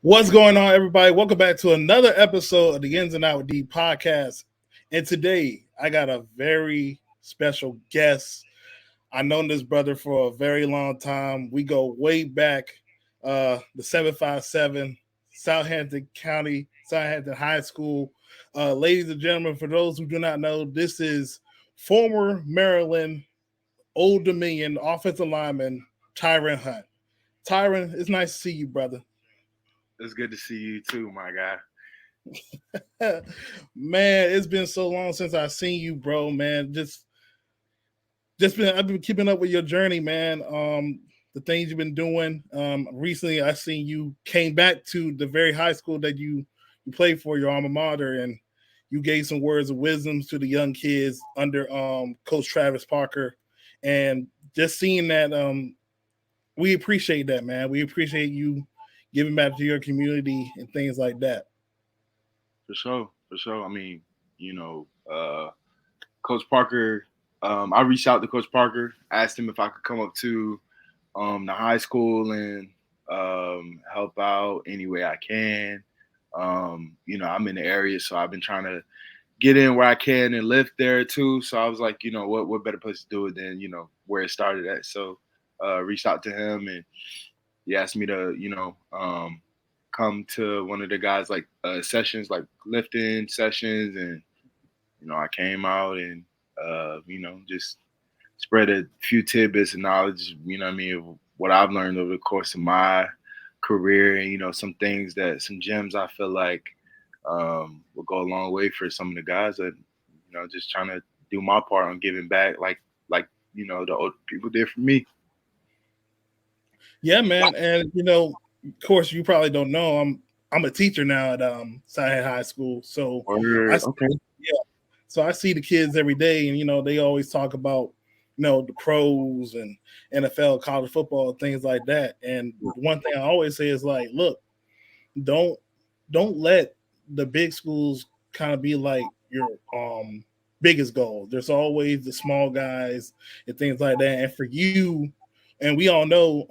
What's going on, everybody? Welcome back to another episode of the Ins and Out with D podcast. And today, I got a very special guest. I've known this brother for a very long time. We go way back, the 757, Southampton County, Southampton High School. Ladies and gentlemen, for those who do not know, this is former Maryland Old Dominion offensive lineman Tyran Hunt. Tyran, it's nice to see you, brother. It's good to see you too, my guy. Man, it's been so long since I've seen you, bro. Man, I've been keeping up with your journey, man. The things you've been doing. Recently, I seen you came back to the very high school that you played for, your alma mater, and you gave some words of wisdom to the young kids under Coach Travis Parker, and just seeing that, we appreciate that, man. We appreciate you giving back to your community and things like that. For sure, for sure. I mean, Coach Parker. I reached out to Coach Parker, asked him if I could come up to the high school and help out any way I can. I'm in the area, so I've been trying to get in where I can and live there too. So I was like, what better place to do it than where it started at. So reached out to him and he asked me to, come to one of the guys like sessions, like lifting sessions, and I came out and just spread a few tidbits of knowledge, of what I've learned over the course of my career, and some things some gems I feel like will go a long way for some of the guys that just trying to do my part on giving back, like the old people did for me. Yeah, man, and of course, you probably don't know I'm a teacher now at Southhead High School, so I Okay. yeah, so I see the kids every day, and they always talk about the pros and NFL, college football, things like that. And one thing I always say is like, look, don't don't let the big schools kind of be like your biggest goal. There's always the small guys and things like that. And for you, and we all know,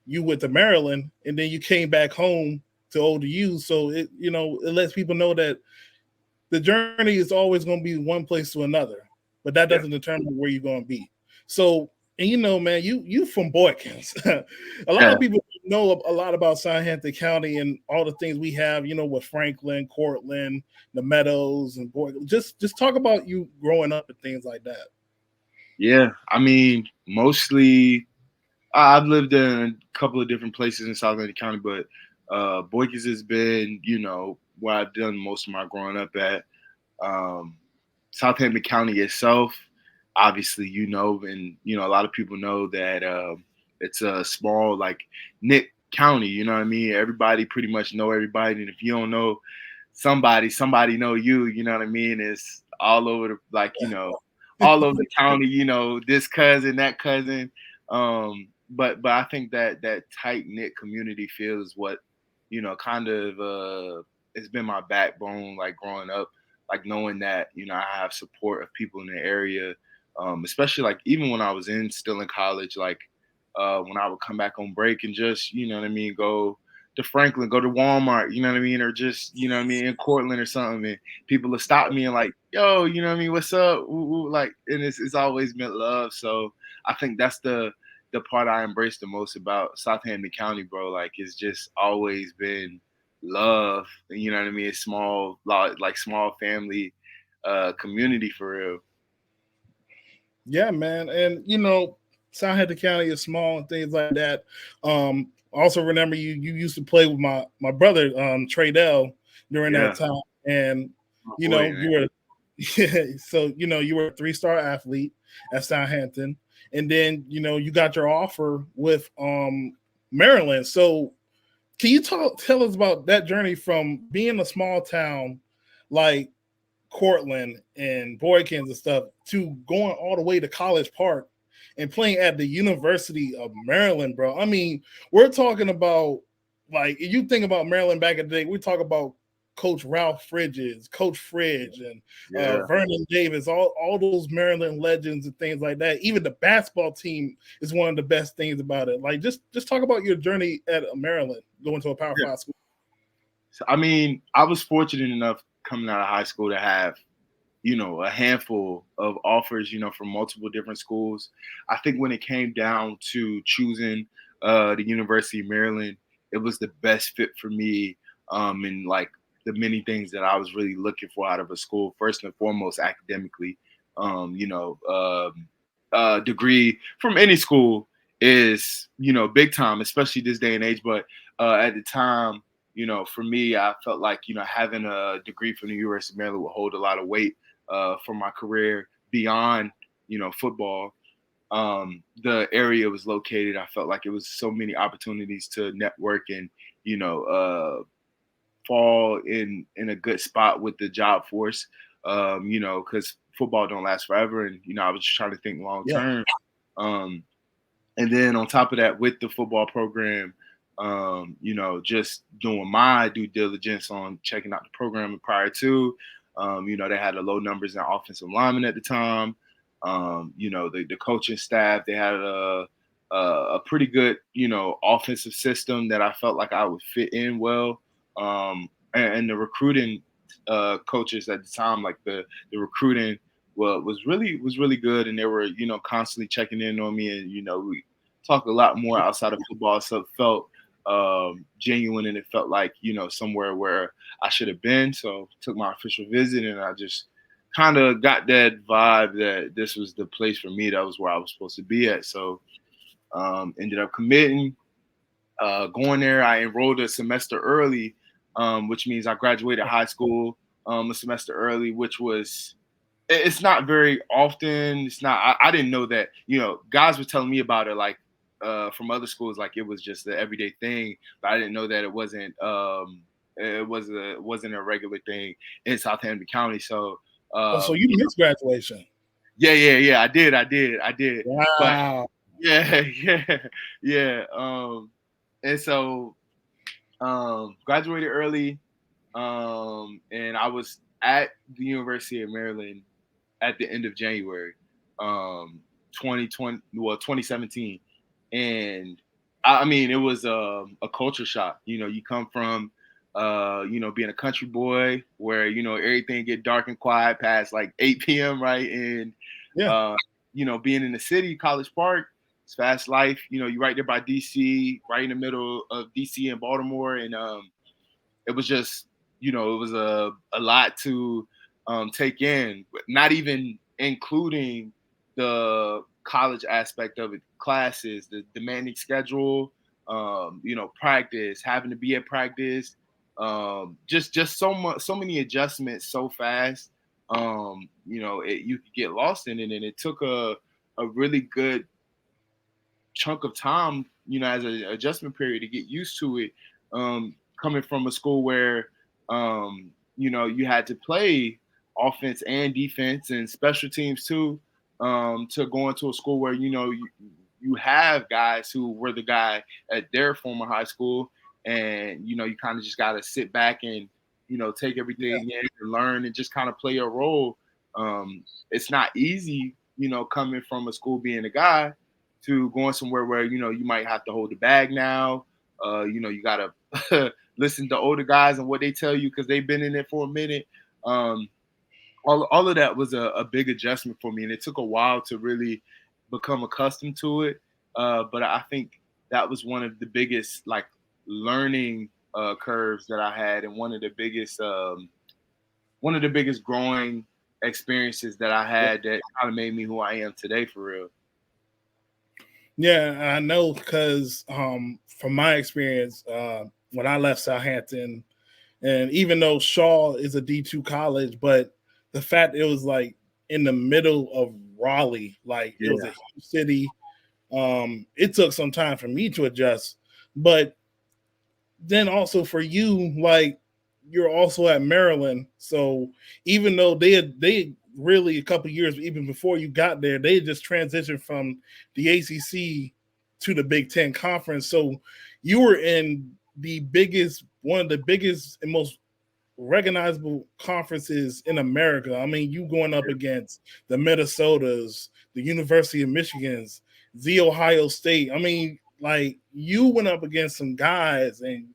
you went to Maryland and then you came back home to ODU. So it lets people know that the journey is always going to be one place to another, but that Yeah. doesn't determine where you're going to be. So, and man, you from Boykins. A lot Yeah. of people know a lot about Southampton County and all the things we have, with Franklin, Cortland, the Meadows, and Boykins. Just talk about you growing up and things like that. Yeah. I mean, mostly I've lived in a couple of different places in South Atlantic County, but Boykins has been, where I've done most of my growing up at. Um, Southampton County itself, obviously, and a lot of people know that it's a small, like, knit county. You know what I mean? Everybody pretty much know everybody, and if you don't know somebody know you. You know what I mean? It's all over the all over the county. This cousin, that cousin. But I think that tight knit community feel is what kind of it's been my backbone, like growing up, like knowing that I have support of people in the area, especially like even when I was still in college, like when I would come back on break and just what I mean, go to Franklin, go to Walmart, you know what I mean, or just what I mean, in Cortland or something, and people will stop me and like, yo, what I mean, what's up, ooh, ooh, like, and it's always meant love. So I think that's the part I embrace the most about Southampton County, bro. Like, it's just always been love. You know what I mean? It's small, like small family community for real. Yeah, man, and Southampton County is small and things like that. Also remember you used to play with my brother Tradell during Yeah, that time, and my you boy, know man. you were so you were a 3-star athlete at Southampton, and then you got your offer with Maryland. So can you tell us about that journey from being a small town like Cortland and Boykins and stuff to going all the way to College Park and playing at the University of Maryland, bro? I mean, we're talking about, like, you think about Maryland back in the day, we talk about Coach Ralph Fridges, Coach Fridge, and Yeah. Vernon Davis, all those Maryland legends and things like that. Even the basketball team is one of the best things about it. Like just talk about your journey at Maryland, going to a Power Yeah. 5 school. So, I mean, I was fortunate enough coming out of high school to have, a handful of offers, from multiple different schools. I think when it came down to choosing the University of Maryland, it was the best fit for me, and like the many things that I was really looking for out of a school. First and foremost, academically, degree from any school is big time, especially this day and age. But at the time, for me, I felt like having a degree from the University of Maryland would hold a lot of weight for my career beyond football. The area was located, I felt like it was so many opportunities to network and fall in a good spot with the job force. Because football don't last forever, and I was just trying to think long Yeah. term. And then on top of that, with the football program, just doing my due diligence on checking out the program prior to, they had the low numbers in offensive linemen at the time. The coaching staff, they had a pretty good, offensive system that I felt like I would fit in well. And the recruiting coaches at the time, like the recruiting was really good, and they were constantly checking in on me, and we talked a lot more outside of football, so it felt genuine, and it felt like somewhere where I should have been. So took my official visit, and I just kind of got that vibe that this was the place for me. That was where I was supposed to be at. So ended up committing, going there. I enrolled a semester early, which means I graduated high school a semester early, which was it's not very often. It's not. I didn't know that. Guys were telling me about it, like from other schools, like it was just the everyday thing. But I didn't know that it wasn't. Wasn't a regular thing in Southampton County. So. So you missed graduation. Yeah. I did. But Wow. yeah, yeah. And so graduated early, and I was at the University of Maryland at the end of January, 2017, and I mean it was a culture shock. You come from being a country boy where everything get dark and quiet past like 8 p.m. right, and Yeah. being in the city, College Park, it's fast life. You're right there by DC, right in the middle of DC and Baltimore, and it was just it was a lot to take in, not even including the college aspect of it, classes, the demanding schedule, practice, having to be at practice, just so many adjustments so fast. You could get lost in it, and it took a really good chunk of time, as an adjustment period to get used to it. Coming from a school where, you had to play offense and defense and special teams too, to go into a school where, you have guys who were the guy at their former high school, and, you kind of just got to sit back and, take everything in and learn and just kind of play a role. It's not easy, coming from a school being a guy to going somewhere where you might have to hold the bag now. You gotta listen to older guys and what they tell you because they've been in it for a minute. All of that was a big adjustment for me, and it took a while to really become accustomed to it. But I think that was one of the biggest like learning curves that I had, and one of the biggest growing experiences that I had that kind of made me who I am today, for real. Yeah, I know because from my experience, when I left Southampton, and even though Shaw is a D2 college, but the fact it was like in the middle of Raleigh, like it was a huge city. It took some time for me to adjust, but then also for you, like you're also at Maryland, so even though they really a couple years even before you got there, they just transitioned from the ACC to the Big Ten conference. So you were in the biggest, one of the biggest and most recognizable conferences in America. I mean, you going up against the Minnesotas, the University of Michigans, the Ohio State. I mean, like you went up against some guys, and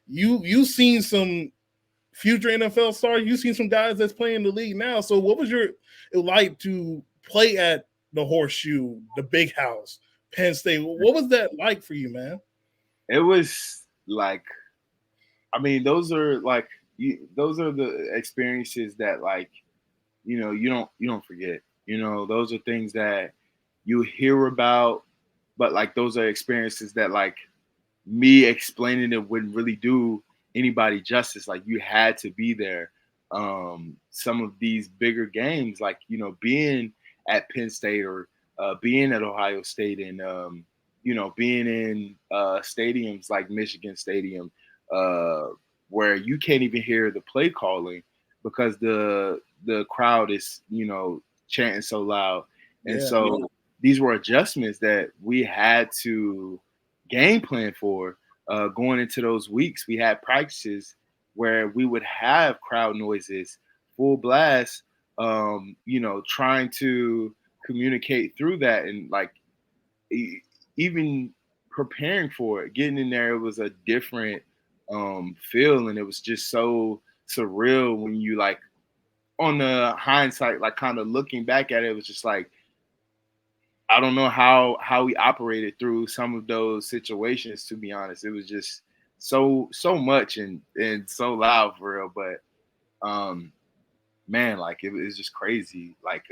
you seen some future NFL stars. You seen some guys that's playing the league now. So, what was your it like to play at the Horseshoe, the Big House, Penn State? What was that like for you, man? It was like, I mean, those are the experiences that like, you don't forget. Those are things that you hear about, but like those are experiences that like me explaining it wouldn't really do anybody justice. Like you had to be there. Some of these bigger games, like being at Penn State or being at Ohio State, and being in stadiums like Michigan Stadium, uh, where you can't even hear the play calling because the crowd is chanting so loud, and Yeah, so these were adjustments that we had to game plan for going into those weeks. We had practices where we would have crowd noises, full blast, trying to communicate through that, and like even preparing for it, getting in there, it was a different feel, and it was just so surreal when you like on the hindsight, like kind of looking back at it, it was just like I don't know how we operated through some of those situations. To be honest, it was just so much and so loud for real. But um, man, like it was just crazy. Like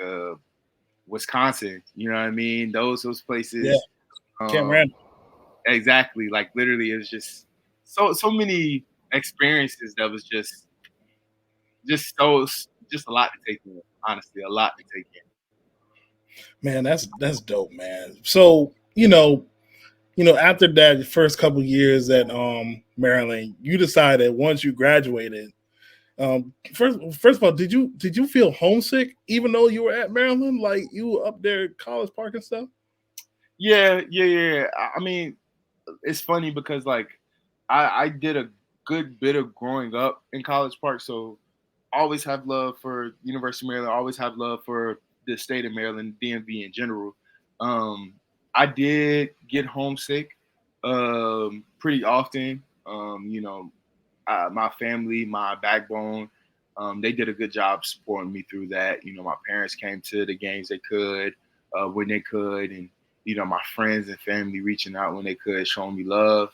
Wisconsin, you know what I mean? Those yeah, places. Cam Um, Randall. exactly. Like literally, it was just so many experiences that was just so just a lot to take in. Honestly, a lot to take in. Man, that's dope, man. So after that first couple years at Maryland, you decided once you graduated. First of all, did you feel homesick even though you were at Maryland, like you were up there at College Park and stuff? Yeah. I mean, it's funny because like I did a good bit of growing up in College Park, so I always have love for University of Maryland. I always have love for the state of Maryland, DMV in general. Um, I did get homesick pretty often. My family, my backbone, they did a good job supporting me through that. My parents came to the games they could when they could, and my friends and family reaching out when they could, showing me love.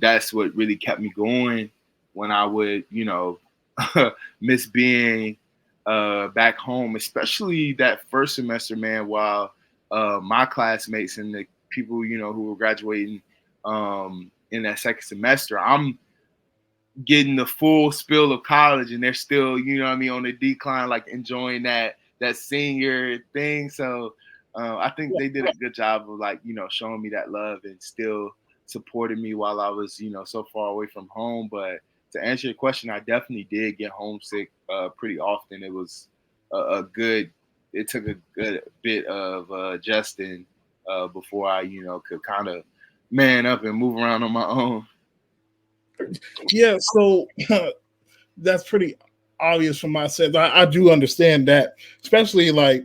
That's what really kept me going when I would, miss being back home, especially that first semester, man. While my classmates and the people, who were graduating in that second semester, I'm getting the full spill of college, and they're still, what I mean, on the decline, like enjoying that senior thing. So I think they did a good job of like, showing me that love and still supporting me while I was, so far away from home. But to answer your question, I definitely did get homesick pretty often. It was a good, it took a good bit of adjusting before I, could kind of man up and move around on my own. Yeah, so that's pretty obvious from my sense. I do understand that, especially like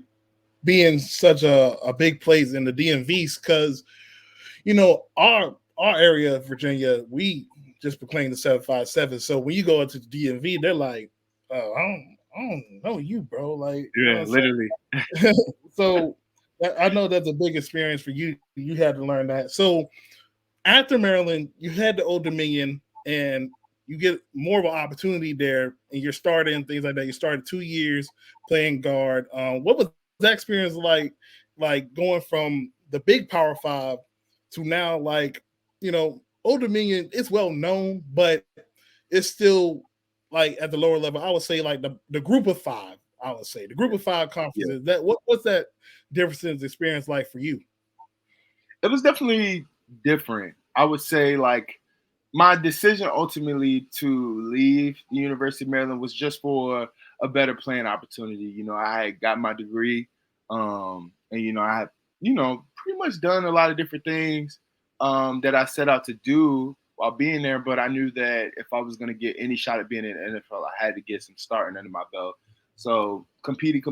being such a big place in the DMVs, because our area of Virginia, we just proclaimed the 757. So when you go into the DMV, they're like, I don't know you, bro. Like, you know Yeah, what I'm literally. saying? So I know that's a big experience for you. You had to learn that. So after Maryland, you had the Old Dominion, and you get more of an opportunity there, and you're starting things like that. You started 2 years playing guard. What was that experience like going from the big Power Five to now, like Old Dominion? It's well known, but it's still like at the lower level. I would say like the Group of Five. I would say the Group of Five Yeah. conferences. What's that difference experience like for you? It was definitely different. I would say like my decision ultimately to leave the University of Maryland was just for a better playing opportunity. I had got my degree, and I had, pretty much done a lot of different things that I set out to do. while being there, but I knew that if I was going to get any shot at being in the NFL, I had to get some starting under my belt. So competed.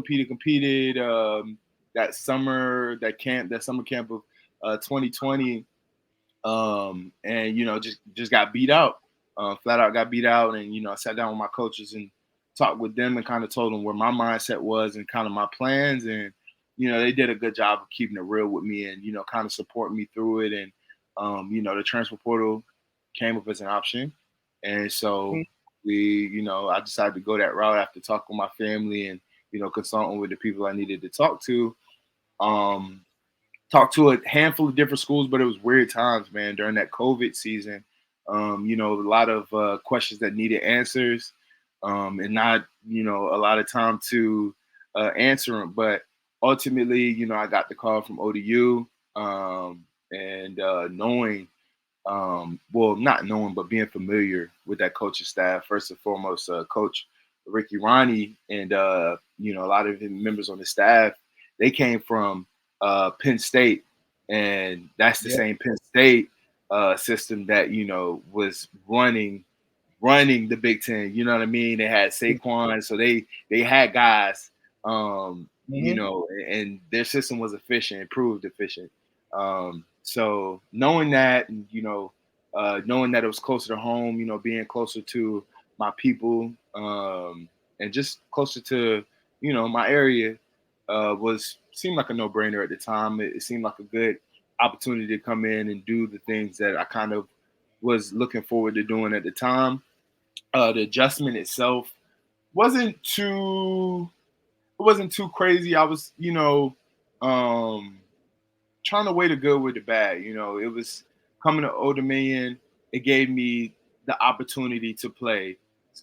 That summer camp of 2020, and just got beat out, flat out got beat out, and I sat down with my coaches and talked with them and kind of told them where my mindset was and kind of my plans, and they did a good job of keeping it real with me and kind of supporting me through it, and the transfer portal came up as an option, and so I decided to go that route after talking with my family and consulting with the people I needed to talk to. Talked to a handful of different schools, but it was weird times, man, during that COVID season. A lot of questions that needed answers, and not, a lot of time to answer them. But ultimately, I got the call from ODU, and knowing, well, not knowing, but being familiar with that coaching staff, first and foremost, Coach Ricky Ronnie and, a lot of the members on the staff, they came from Penn State, and that's the same Penn State system that was running the Big Ten. You know what I mean? They had Saquon, so they had guys, and their system was efficient, it proved efficient. So knowing that, and knowing that it was closer to home, being closer to my people, and just closer to my area, seemed like a no-brainer at the time. It seemed like a good opportunity to come in and do the things that I kind of was looking forward to doing at the time. The adjustment itself wasn't too crazy. I was, trying to weigh the good with the bad. It was coming to Old Dominion. It gave me the opportunity to play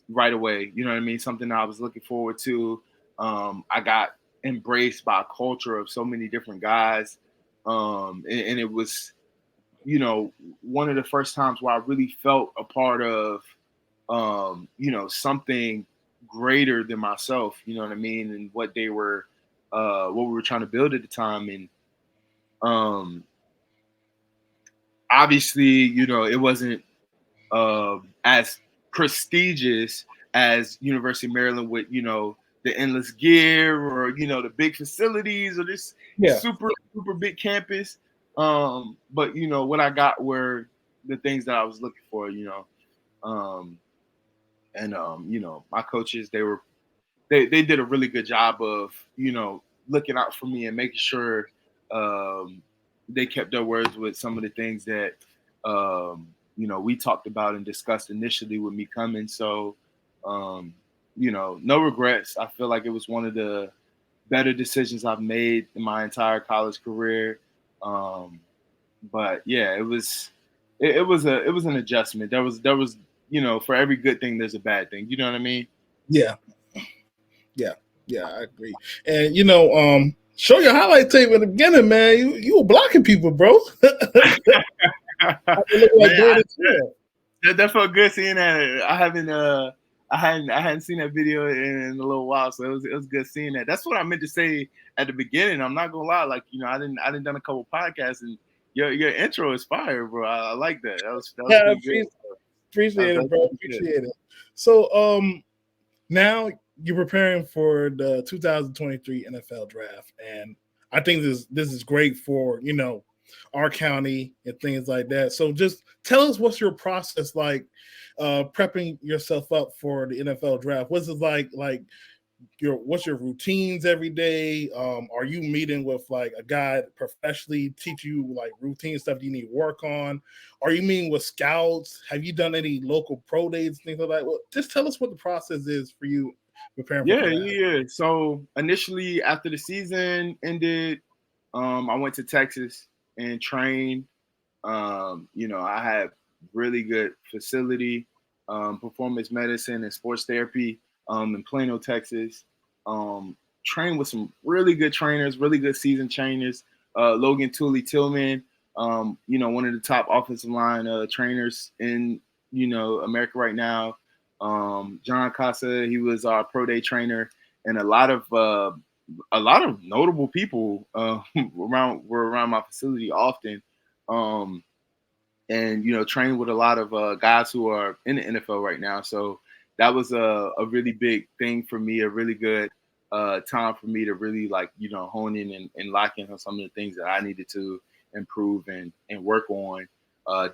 right away. You know what I mean? Something I was looking forward to. I got embraced by a culture of so many different guys. And it was, one of the first times where I really felt a part of, something greater than myself, you know what I mean? And what we were trying to build at the time. And, obviously, it wasn't as prestigious as University of Maryland with, the endless gear or, the big facilities or this super, super big campus. But, what I got were the things that I was looking for, and, my coaches, they did a really good job of, looking out for me and making sure they kept their words with some of the things that, we talked about and discussed initially with me coming. So, no regrets. I feel like it was one of the better decisions I've made in my entire college career. But yeah, it was an adjustment. There was, for every good thing, there's a bad thing. You know what I mean? Yeah. I agree. And show your highlight tape in the beginning, man. You were blocking people, bro. That felt good seeing that. I hadn't seen that video in a little while, so it was good seeing that. That's what I meant to say at the beginning. I'm not gonna lie, like I didn't done a couple podcasts, and your intro is fire, bro. I like that. That was good. Appreciate it, bro. Appreciate it. So now you're preparing for the 2023 NFL draft, and I think this is great for our county and things like that. So just tell us what's your process like, prepping yourself up for the NFL draft. What's it like what's your routines every day? Are you meeting with like a guy professionally teach you like routine stuff you need to work on? Are you meeting with scouts? Have you done any local pro days, things like that? Well, just tell us what the process is for you preparing for the draft. Yeah. So initially, after the season ended, I went to Texas and trained. I had really good facility, performance medicine and sports therapy in Plano, Texas. Trained with some really good trainers, really good season trainers. Logan Tooley Tillman, one of the top offensive line trainers in America right now. John Casa, he was our pro day trainer, and a lot of notable people were around my facility often. and train with a lot of guys who are in the NFL right now. So that was a really big thing for me, a really good time for me to really like hone in and lock in on some of the things that I needed to improve and work on.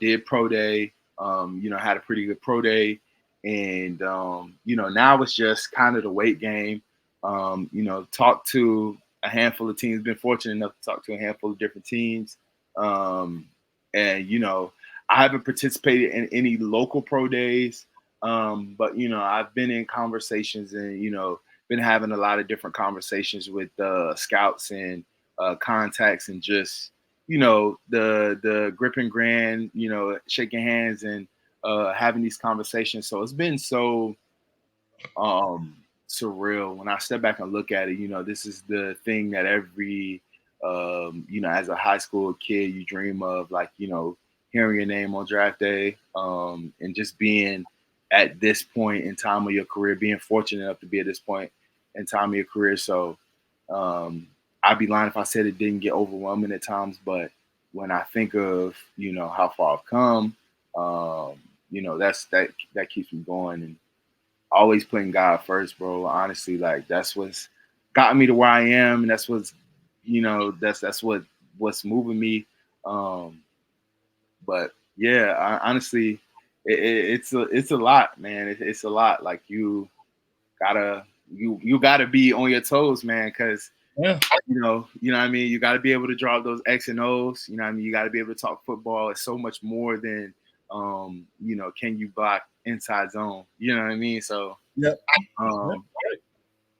Did pro day, had a pretty good pro day, and now it's just kind of the weight game. Talked to a handful of teams. Been fortunate enough to talk to a handful of different teams, and I haven't participated in any local pro days, but I've been in conversations and been having a lot of different conversations with scouts and contacts and just the grip and grand, shaking hands and having these conversations. So it's been so surreal when I step back and look at it. This is the thing that every as a high school kid you dream of, like hearing your name on draft day, and just being at this point in time of your career, being fortunate enough to be at this point in time of your career. So I'd be lying if I said it didn't get overwhelming at times, but when I think of how far I've come, that keeps me going, and always putting God first, bro. Honestly, like that's what's gotten me to where I am, and that's what's what's moving me. But yeah, honestly, it's a lot, man. It's a lot. Like gotta you gotta be on your toes, man, because Yeah. what I mean. You gotta be able to drop those X and O's. You know what I mean. You gotta be able to talk football. It's so much more than can you block inside zone? You know what I mean. So Yep. Yep. um,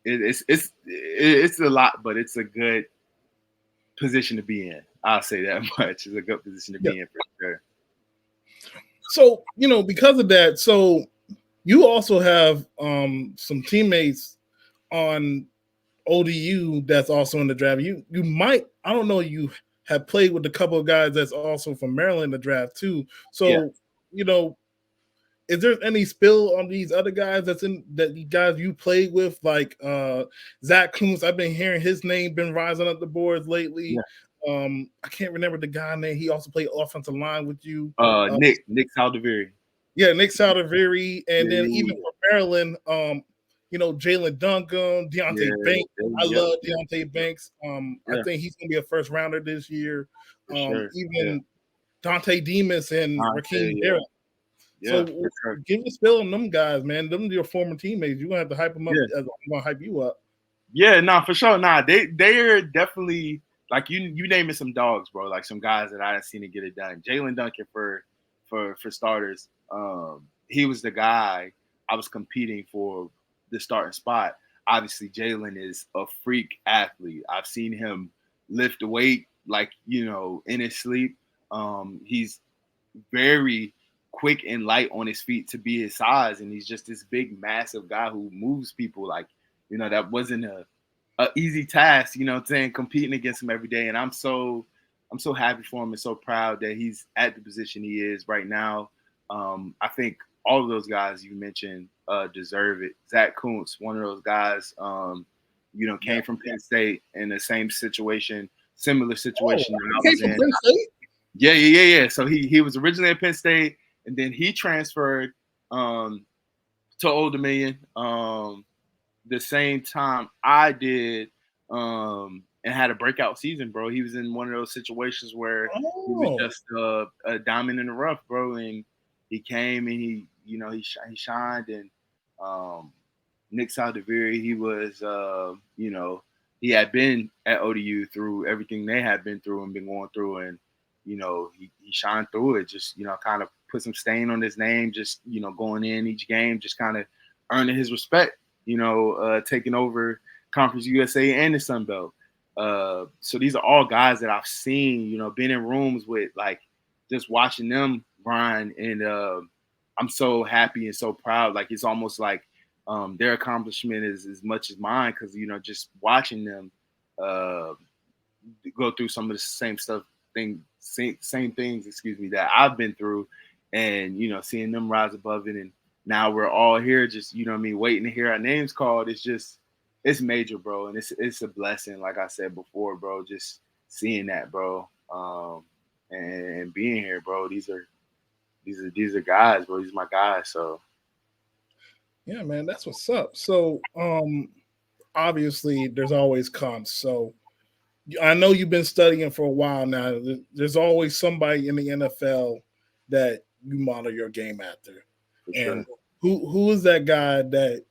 it's a lot, but it's a good position to be in. I'll say that much. It's a good position to Yep. be in for sure. So because of that, so you also have some teammates on ODU that's also in the draft. You might, I don't know, you have played with a couple of guys that's also from Maryland in the draft too. Yeah. So is there any spill on these other guys that the guys you played with, like Zach Kuntz? I've been hearing his name been rising up the boards lately. Yeah. I can't remember the guy name. He also played offensive line with you. Nick Saldiveri. Yeah, Nick Saldiveri, and then even Yeah. for Maryland, Jalen Duncan, Deontay Banks. I love Deontay Banks. I think he's gonna be a first rounder this year. Sure. Even Dante Demas and Rakeem Barrett. Yeah, So give a spill on them guys, man. Them are your former teammates. You're gonna have to hype them up. Yeah. I'm gonna hype you up. Yeah, nah, for sure. Nah, they're definitely like you naming some dogs, bro. Like some guys that I didn't seen to get it done. Jalen Duncan for starters. He was the guy I was competing for the starting spot. Obviously, Jalen is a freak athlete. I've seen him lift weight like in his sleep. He's very quick and light on his feet to be his size, and he's just this big, massive guy who moves people. Like that wasn't a easy task. What I'm saying, competing against him every day, and I'm so happy for him and so proud that he's at the position he is right now. I think all of those guys you mentioned deserve it. Zach Kuntz, one of those guys, came from Penn State in the same situation, similar situation that I was in. Penn State? Yeah. So he was originally at Penn State, and then he transferred to Old Dominion the same time I did, and had a breakout season, bro. He was in one of those situations where he was just a diamond in the rough, bro, and he came and he shined. And Nick Saldiveri, he was he had been at ODU through everything they had been through and been going through, and he shined through it. Just kind of put some stain on his name. Just going in each game, just kind of earning his respect. Taking over Conference USA and the Sun Belt. So these are all guys that I've seen. Been in rooms with, like, just watching them grind, and I'm so happy and so proud. Like, it's almost like their accomplishment is as much as mine, because just watching them go through some of the same things, that I've been through, and seeing them rise above it, and now we're all here, just waiting to hear our names called. It's major, bro, and it's a blessing. Like I said before, bro, just seeing that, bro, and being here, bro. These are these are guys, bro. These are my guys. So yeah, man, that's what's up. So, obviously, there's always cons. So, I know you've been studying for a while now. There's always somebody in the NFL that you model your game after. for And sure. who is that guy that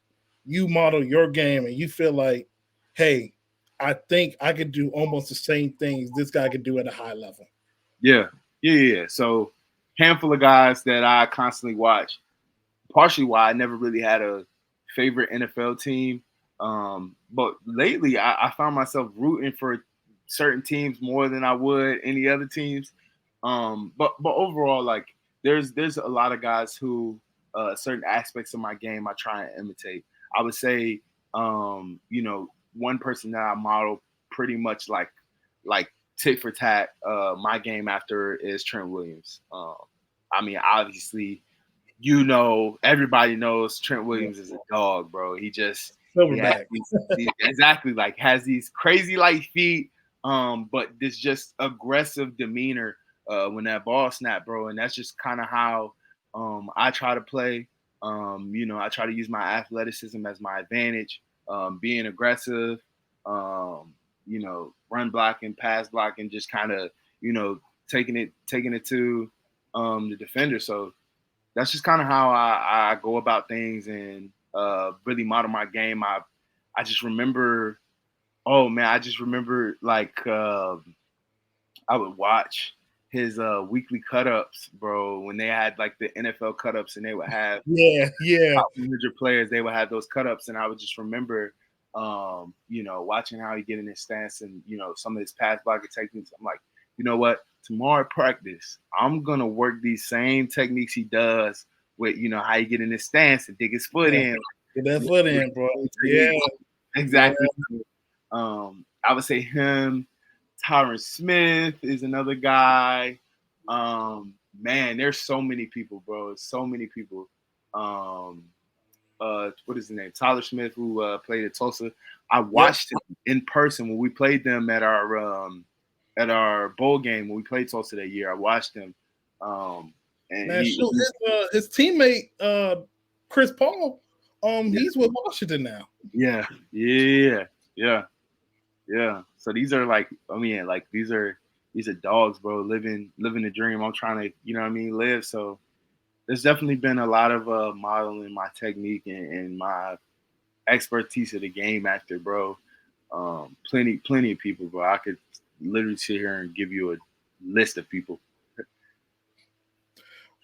you model your game and you feel like, hey, I think I could do almost the same things this guy could do at a high level? Yeah. So handful of guys that I constantly watch. Partially why I never really had a favorite NFL team. But lately I found myself rooting for certain teams more than I would any other teams. But overall, like there's a lot of guys who certain aspects of my game I try and imitate. I would say, one person that I model pretty much like tit for tat my game after is Trent Williams. I mean, obviously, everybody knows Trent Williams is a dog, bro. He has Silverback. exactly like has these crazy light feet, but this just aggressive demeanor when that ball snap, bro. And that's just kind of how I try to play. I try to use my athleticism as my advantage, being aggressive, run blocking, pass blocking, just kind of, taking it to the defender. So that's just kind of how I go about things and really model my game. I just remember, oh man, I just remember like I would watch his weekly cut ups, bro, when they had like the NFL cut ups and they would have Yeah. top 100 players, they would have those cut ups. And I would just remember, watching how he get in his stance and, some of his pass blocking techniques. I'm like, you know what? Tomorrow at practice, I'm going to work these same techniques he does with, how you get in his stance and dig his foot in. Get that foot in, bro. Yeah. Exactly. Yeah. I would say him. Tyran Smith is another guy. Man, there's so many people, bro. So many people. What is his name? Tyler Smith, who played at Tulsa. I watched him in person when we played them at our bowl game when we played Tulsa that year. I watched him. And man, his teammate Chris Paul, he's with Washington now. Yeah. So these are these are dogs, bro, living the dream. I'm trying to, live. So there's definitely been a lot of modeling my technique and my expertise of the game after, bro. Plenty of people, bro. I could literally sit here and give you a list of people.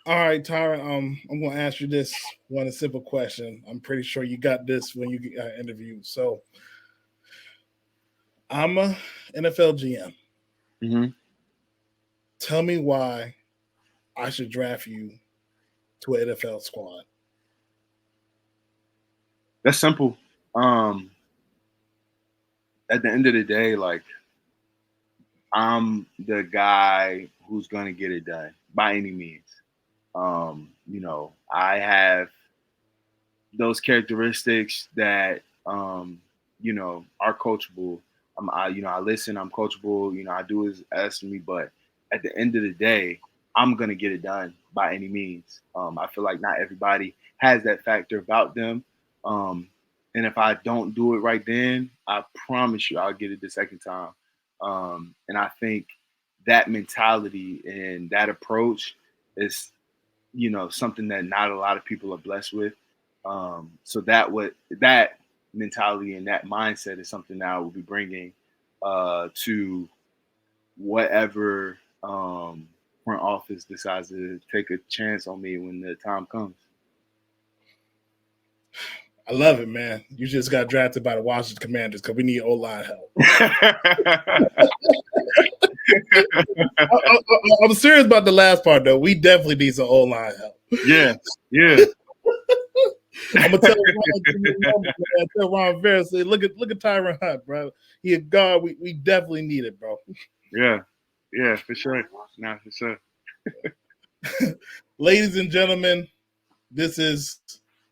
All right, Tyra. I'm gonna ask you this one simple question. I'm pretty sure you got this when you got interviewed. So, I'm a NFL GM. Mm-hmm. Tell me why I should draft you to an NFL squad. That's simple. At the end of the day, like I'm the guy who's gonna get it done by any means. I have those characteristics that are coachable. I listen. I'm coachable. I do as asked me, but at the end of the day, I'm gonna get it done by any means. I feel like not everybody has that factor about them, and if I don't do it right then, I promise you I'll get it the second time. And I think that mentality and that approach is something that not a lot of people are blessed with. So that mentality and that mindset is something that I will be bringing to whatever front office decides to take a chance on me when the time comes. I love it, man. You just got drafted by the Washington Commanders because we need O-line help. I'm serious about the last part, though. We definitely need some O-line help. Yeah. I'm gonna tell Ron Vera, say, look at Tyran Hunt, bro. He a guard. We definitely need it, bro. Yeah, for sure. Nah, for sure. Ladies and gentlemen, this is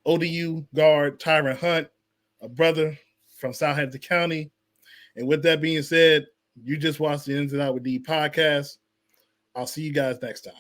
ODU guard Tyran Hunt, a brother from Southampton County. And with that being said, you just watched the Ins and Out with D podcast. I'll see you guys next time.